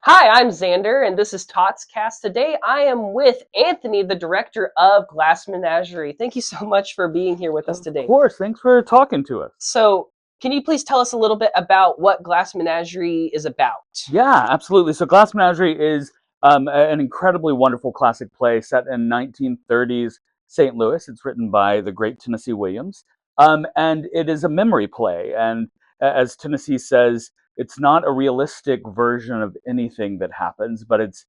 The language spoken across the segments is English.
Hi, I'm Xander, and this is Tots Cast. Today I am with Anthony, the director of Glass Menagerie. Thank you so much for being here with us Of today. course. Thanks for talking to us. So, can you please tell us a little bit about what Glass Menagerie is about? Yeah, absolutely. So Glass Menagerie is an incredibly wonderful classic play set in 1930s St. Louis. It's written by the great Tennessee Williams. And it is a memory play. And as Tennessee says, it's not a realistic version of anything that happens, but it's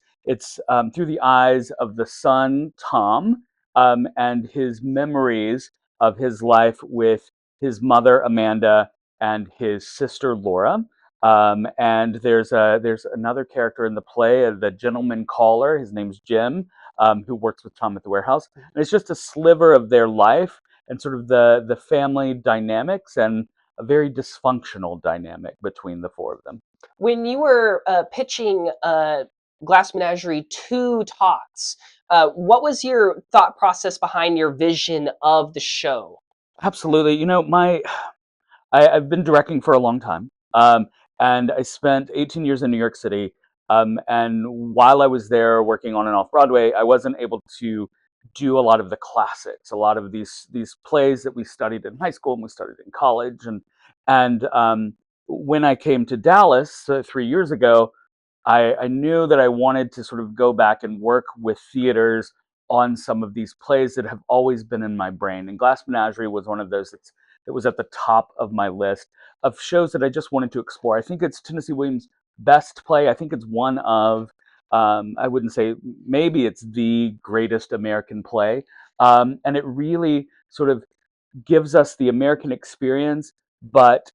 through the eyes of the son, Tom, and his memories of his life with his mother, Amanda, and his sister, Laura. And there's another character in the play, the gentleman caller. His name's Jim, who works with Tom at the warehouse. And it's just a sliver of their life and sort of the family dynamics and a very dysfunctional dynamic between the four of them. When you were pitching Glass Menagerie to Tots, what was your thought process behind your vision of the show? Absolutely. I've been directing for a long time, and I spent 18 years in New York City. And while I was there working on and off Broadway, I wasn't able to do a lot of the classics, a lot of these plays that we studied in high school and we studied in college. And when I came to Dallas 3 years ago, I knew that I wanted to sort of go back and work with theaters on some of these plays that have always been in my brain. And Glass Menagerie was one of those that was at the top of my list of shows that I just wanted to explore. I think it's Tennessee Williams' best play. I think it's one of, I wouldn't say, maybe it's the greatest American play. And it really sort of gives us the American experience, but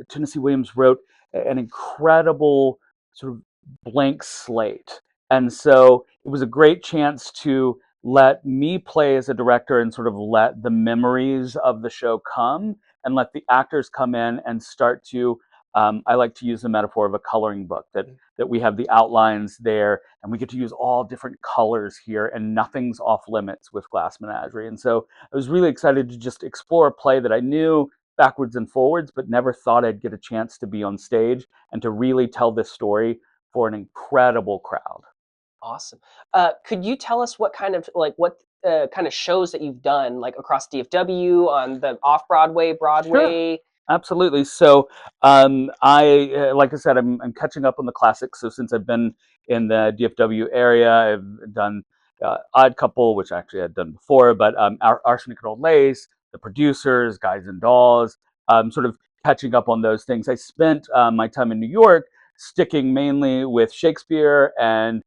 Tennessee Williams wrote an incredible sort of blank slate. And so it was a great chance to let me play as a director and sort of let the memories of the show come and let the actors come in and start to. I like to use the metaphor of a coloring book that we have the outlines there and we get to use all different colors here and nothing's off limits with Glass Menagerie. And so I was really excited to just explore a play that I knew backwards and forwards, but never thought I'd get a chance to be on stage and to really tell this story for an incredible crowd. Awesome. Could you tell us what kind of shows that you've done, like across DFW, on the off Broadway, Sure. Broadway? Absolutely. So, like I said, I'm catching up on the classics. So since I've been in the DFW area, I've done Odd Couple, which actually I'd done before, but Arsenic and Old Lace, The Producers, Guys and Dolls, sort of catching up on those things. I spent my time in New York sticking mainly with Shakespeare and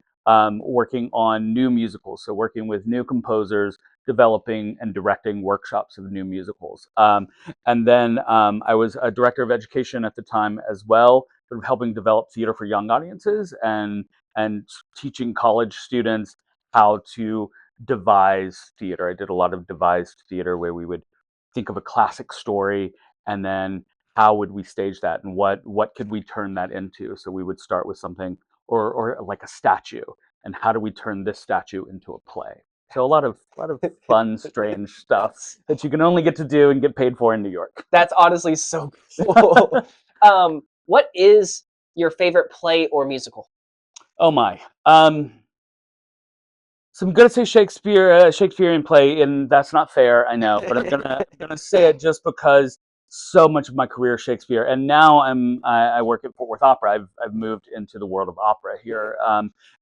working on new musicals. So working with new composers, developing and directing workshops of new musicals. And then I was a director of education at the time as well, sort of helping develop theater for young audiences and teaching college students how to devise theater. I did a lot of devised theater where we would think of a classic story and then how would we stage that and what could we turn that into? So we would start with something or like a statue and how do we turn this statue into a play? So a lot of fun, strange stuff That's that you can only get to do and get paid for in New York. that's honestly so cool. What is your favorite play or musical? Oh my. So I'm gonna say Shakespeare, Shakespearean play, and that's not fair, I know, but I'm gonna say it just because so much of my career is Shakespeare, and now I work at Fort Worth Opera. I've moved into the world of opera here,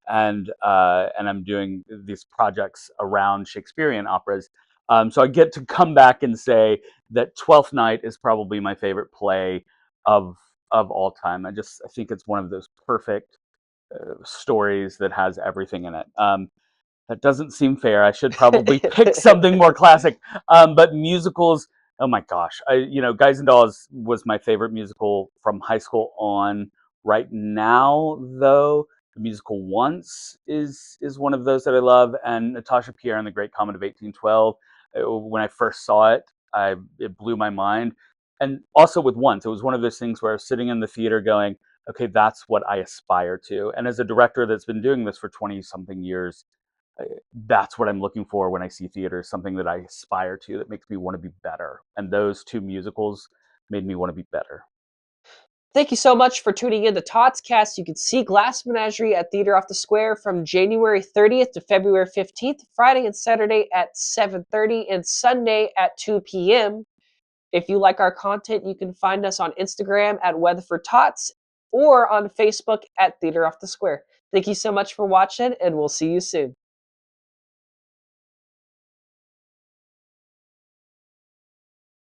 and I'm doing these projects around Shakespearean operas. So I get to come back and say that Twelfth Night is probably my favorite play of of all time. I think it's one of those perfect stories that has everything in it. That doesn't seem fair. I should probably pick something more classic. But musicals, oh my gosh, Guys and Dolls was my favorite musical from high school on. Right now, though, the musical Once is one of those that I love, and Natasha Pierre and the Great Comet of 1812. When I first saw it, it blew my mind. And also with Once, it was one of those things where I was sitting in the theater going, okay, that's what I aspire to. And as a director that's been doing this for 20 something years, that's what I'm looking for when I see theater, something that I aspire to that makes me want to be better. And those two musicals made me want to be better. Thank you so much for tuning in to Todd's You can see Glass Menagerie at Theater Off the Square from January 30th to February 15th, Friday and Saturday at 7:30 and Sunday at 2 p.m. If you like our content, you can find us on Instagram at Weatherford Tots or on Facebook at Theater Off the Square. Thank you so much for watching, and we'll see you soon.